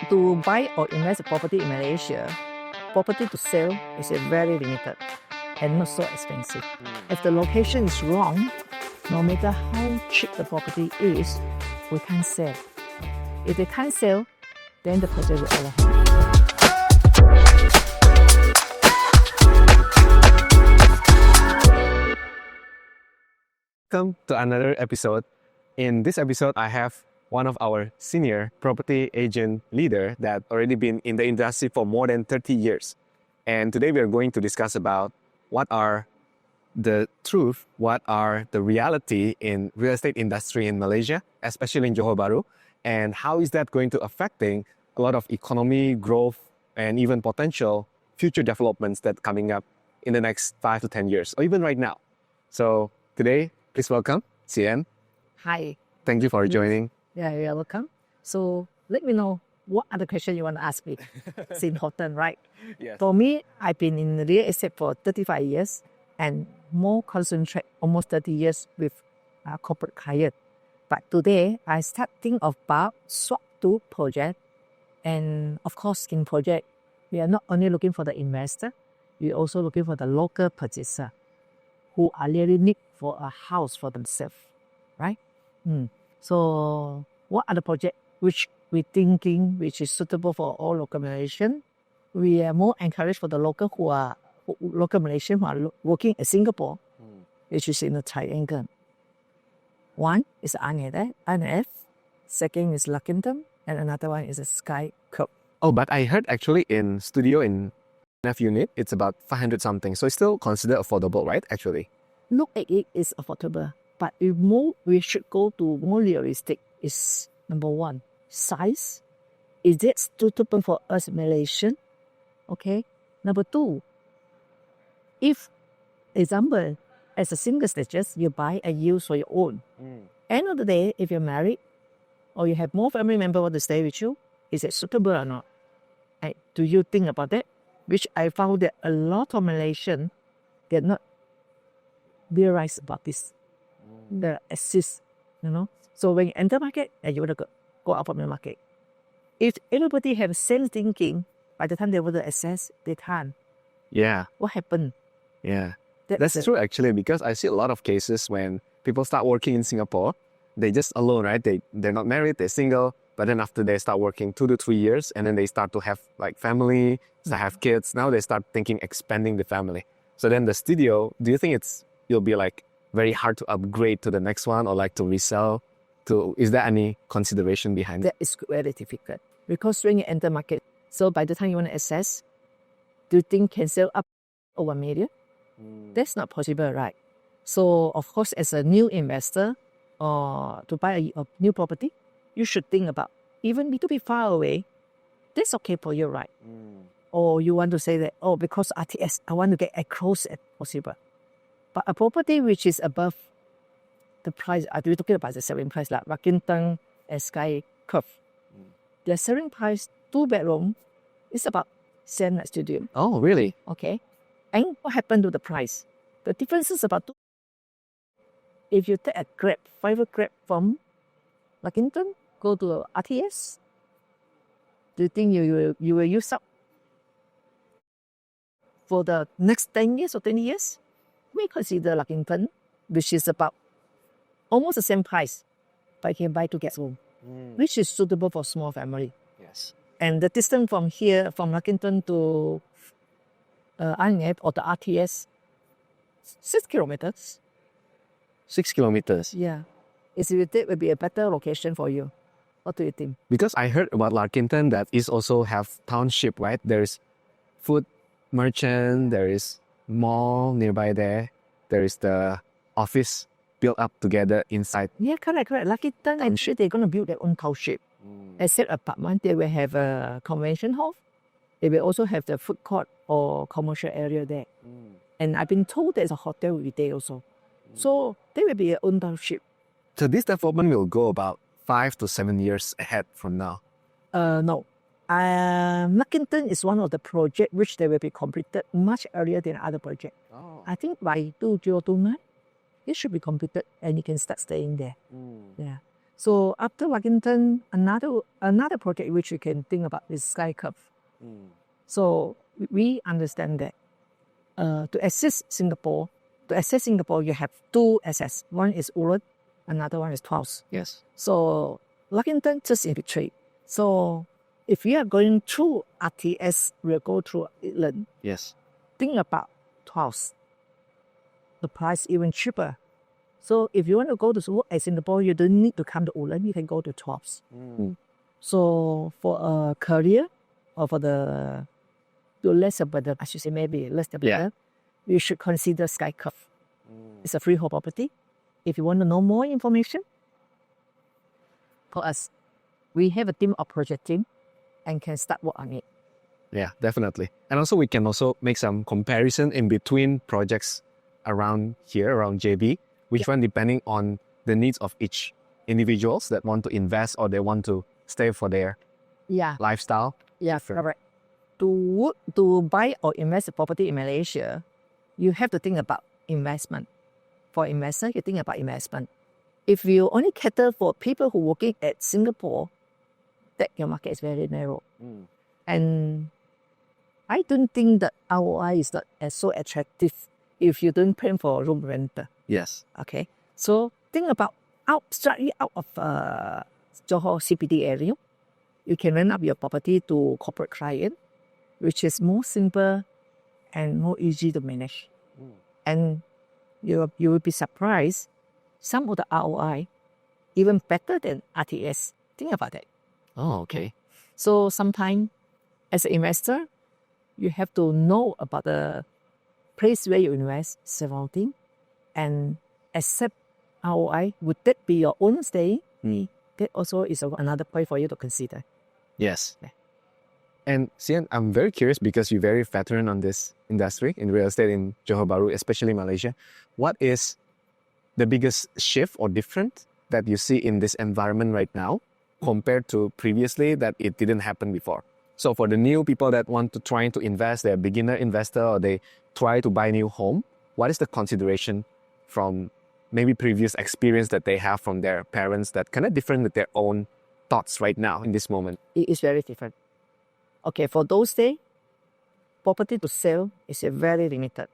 To buy or invest a property in Malaysia, property to sell is very limited and not so expensive. If the location is wrong, no matter how cheap the property is, we can't sell. If they can't sell, then the project will over. Welcome to another episode. In this episode, I have one of our senior property agent leader that already been in the industry for more than 30 years. And today we are going to discuss about what are the truth, what are the reality in real estate industry in Malaysia, especially in Johor Bahru, and how is that going to affecting a lot of economy growth and even potential future developments that coming up in the next 5 to 10 years, or even right now. So today, please welcome Sien. Hi. Thank you for joining. Yeah, you're welcome. So let me know what other question you want to ask me. It's important, right? Yes. For me, I've been in real estate for 35 years and more concentrate almost 30 years with corporate client. But today, I start think about swap to project. And of course, in project, we are not only looking for the investor, we're also looking for the local purchaser who are really need for a house for themselves, right? So what are the projects which we're thinking which is suitable for all local Malaysian? We are more encouraged for the local local Malaysian who are working in Singapore, which is in the triangle. One is NF, second is Luckington, and another one is a Sky Cup. Oh, but I heard actually in studio in NF unit, it's about 500 something. So it's still considered affordable, right? Actually. Look at it is affordable. But if more, we should go to more realistic is number one, size. Is it suitable for us Malaysian? Okay. Number two, if, example, as a single status, you buy and use for your own. End of the day, if you're married or you have more family members want to stay with you, is it suitable or not? And do you think about that? Which I found that a lot of Malaysians get not realize about this. The assist, So when you enter market, and you want to go out from the market. If everybody have same thinking, by the time they want to access, they can't. Yeah. What happened? Yeah. That's true actually, because I see a lot of cases when people start working in Singapore, they just alone, right? They're not married, they're single, but then after they start working 2 to 3 years, and then they start to have like family, start have kids. Now they start thinking expanding the family. So then the studio, do you think it'll be like very hard to upgrade to the next one or like to resell? Is there any consideration behind it? That is very difficult because when you enter market, so by the time you want to access, do you think can sell up over 1 million? That's not possible, right? So of course, as a new investor or to buy a new property, you should think about even a little bit far away. That's okay for you, right? Or you want to say that, because RTS, I want to get as close as possible. But a property which is above the price, we're talking about the selling price, like Luckington and Sky Curve. The selling price, 2-bedroom, is about same as studio. Oh, really? Okay. And what happened to the price? The difference is about 2. If you take a Grab, private Grab from Luckington, go to RTS, do you think you will use up for the next 10 years or 20 years? We consider Luckington, which is about almost the same price, but you can buy 2 guest room, which is suitable for small family. Yes. And the distance from here, from Luckington to INF or the RTS, 6 kilometers. 6 kilometers. Yeah. It will be a better location for you. What do you think? Because I heard about Luckington that is also have township, right? There's food merchant, there is mall nearby there. There is the office built up together inside. Yeah, correct. Luckington, I'm sure they're going to build their own township. Except apartment, they will have a convention hall. They will also have the food court or commercial area there. And I've been told there's a hotel with there also. So there will be a own township. So this development will go about 5 to 7 years ahead from now. No. Luckington is one of the projects which they will be completed much earlier than other projects. I think by 2029, it should be completed and you can start staying there. Yeah. So after Wellington, another project which you can think about is Sky Curve. So we understand that to access Singapore, you have two assets. One is Ullud, another one is Tuas. Yes. So Wellington just in between. So if you are going through RTS, we'll go through Ullud. Yes. Think about Tuas. The price even cheaper. So if you want to go to work at Singapore, you don't need to come to Ullud. You can go to Tuas. So for a career or for the less better, I should say maybe less better, you should consider Sky Curve. It's a freehold property. If you want to know more information, call us. We have a team of project team and can start work on it. Yeah, definitely. And also we can also make some comparison in between projects around here, around JB, which one depending on the needs of each individuals that want to invest or they want to stay for their lifestyle. Yeah, correct. To buy or invest a property in Malaysia, you have to think about investment. For investor, you think about investment. If you only cater for people who are working at Singapore, that your market is very narrow. And I don't think that ROI is not as so attractive if you don't pay for room renter. Yes. Okay. So think about slightly out of Johor CBD area. You can rent up your property to corporate client, which is more simple and more easy to manage. And you will be surprised, some of the ROI even better than RTS. Think about that. Oh, okay. So sometimes as an investor, you have to know about the place where you invest, surrounding, and accept ROI. Would that be your own stay? That also is another point for you to consider. Yes. And Sian, I'm very curious because you're very veteran on this industry in real estate in Johor Bahru, especially Malaysia. What is the biggest shift or difference that you see in this environment right now compared to previously that it didn't happen before? So for the new people that want to try to invest, they're a beginner investor or they try to buy a new home, what is the consideration from maybe previous experience that they have from their parents that kind of different with their own thoughts right now in this moment? It is very different. Okay, for those days, property to sell is very limited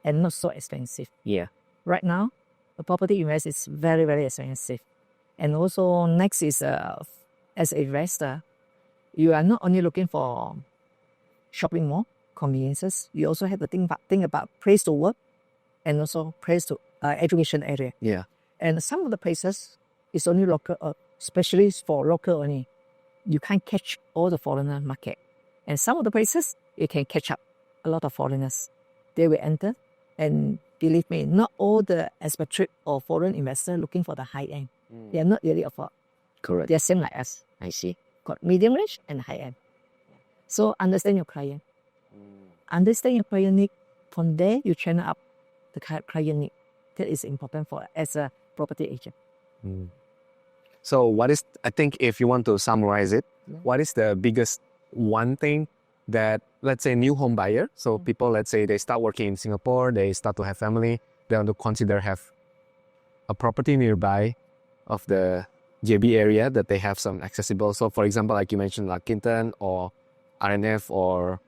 and not so expensive. Yeah. Right now, the property invest is very, very expensive. And also next is, as an investor, you are not only looking for shopping mall, conveniences, you also have to think about place to work and also place to education area. Yeah. And some of the places is only local, especially for local only. You can't catch all the foreigner market. And some of the places, you can catch up a lot of foreigners. They will enter. And believe me, not all the expatriate or foreign investors looking for the high end. They are not really afford. Correct. They are same like us. I see. Got medium range and high end. So understand your client. Understand your client need. From there, you channel up the client need. That is important for as a property agent. So what is, I think if you want to summarize it, what is the biggest one thing that, let's say, new home buyer, so people, let's say they start working in Singapore, they start to have family, they want to consider have a property nearby of the JB area that they have some accessible. So for example, like you mentioned, like Kintan or RNF or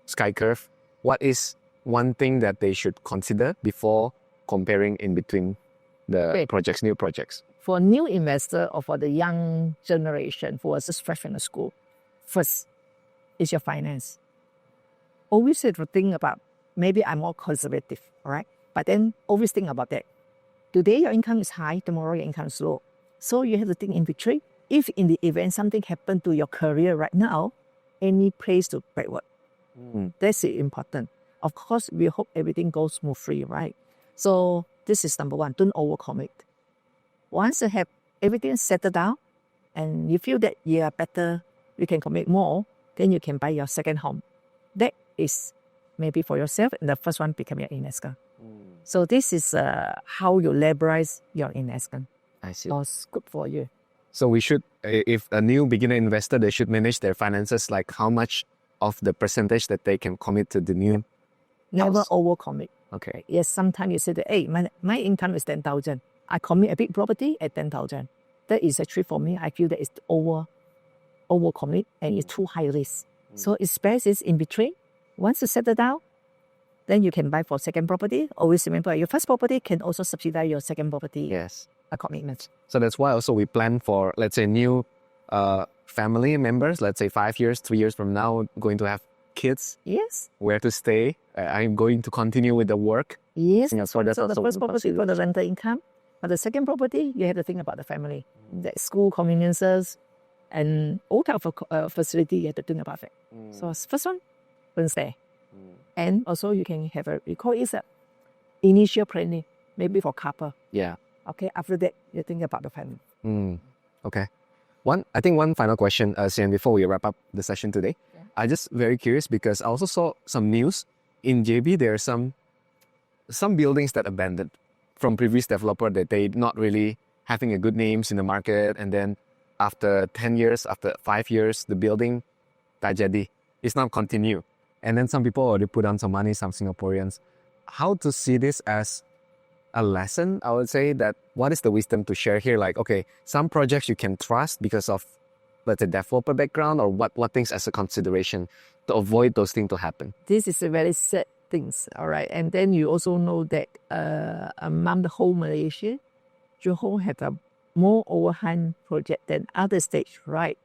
Sky Curve, what is one thing that they should consider before comparing in between the projects, new projects? For new investor or for the young generation who was just fresh from the school, first is your finance. Always have to think about, maybe I'm more conservative, all right? But then always think about that. Today your income is high, tomorrow your income is low. So you have to think in between. If in the event something happened to your career right now, any place to backward. That's important. Of course, we hope everything goes smoothly, right? So this is number one, don't overcommit. Once you have everything settled down and you feel that you are better, you can commit more, then you can buy your second home. That is maybe for yourself, and the first one become your investor. So this is how you leverage your investment. I see. So it's good for you. So we should, if a new beginner investor, they should manage their finances, like how much of the percentage that they can commit to the new Never house. overcommit. Okay. Yes, sometimes you say that, hey, my income is 10,000. I commit a big property at 10,000. that is actually for me, I feel that it's over commit and it's too high risk. So it's best is in between. Once you settle down, then you can buy for second property. Always remember, your first property can also subsidize your second property Yes. commitment. So that's why also we plan for, let's say, new family members, let's say 5 years, 3 years from now, going to have kids, Yes. where to stay. I'm going to continue with the work. Yes. Yeah, so that's So the also first property is for the rental income. But the second property, you have to think about the family. The school conveniences and all type of facility, you have to think about it. So first one, don't stay. And also you can have we call it initial planning, maybe for couple. Yeah. Okay, after that, you think about the family. Okay. I think one final question, Sian, before we wrap up the session today. Yeah. I'm just very curious because I also saw some news in JB. There are some buildings that abandoned from previous developer that they not really having a good names in the market, and then after 10 years, after 5 years, the building tak jadi. It's not continue. And then some people already put on some money, some Singaporeans. How to see this as a lesson? I would say that what is the wisdom to share here? Like, okay, some projects you can trust because of, let's say, developer background, or what things as a consideration to avoid those things to happen? This is a very sad things, all right. And then you also know that among the whole Malaysia, Johor have a more overhang project than other states, right?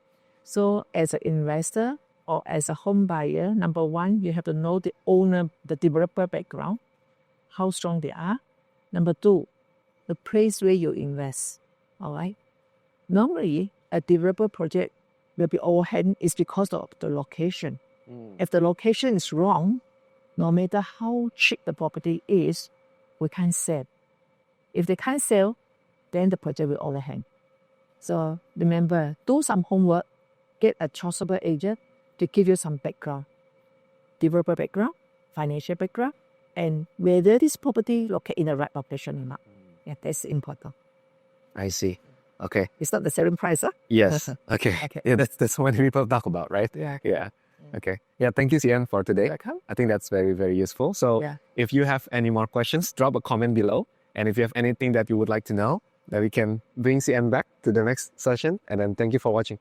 So as an investor or as a home buyer, number one, you have to know the owner, the developer background, how strong they are. Number two, the place where you invest, all right? Normally, a developer project will be overhang is because of the location. If the location is wrong, no matter how cheap the property is, we can't sell. If they can't sell, then the project will overhang. So remember, do some homework, get a trustable agent to give you some background, developer background, financial background, and whether this property located in the right location or not. Yeah, that's important. I see. Okay. It's not the selling price, huh? Yes. Okay. Okay. Yeah, that's what people talk about, right? Yeah. Yeah. Okay. Yeah, thank you, Sian, for today. Welcome. I think that's very, very useful. So Yeah. if you have any more questions, drop a comment below. And if you have anything that you would like to know, then we can bring Sian back to the next session. And then thank you for watching.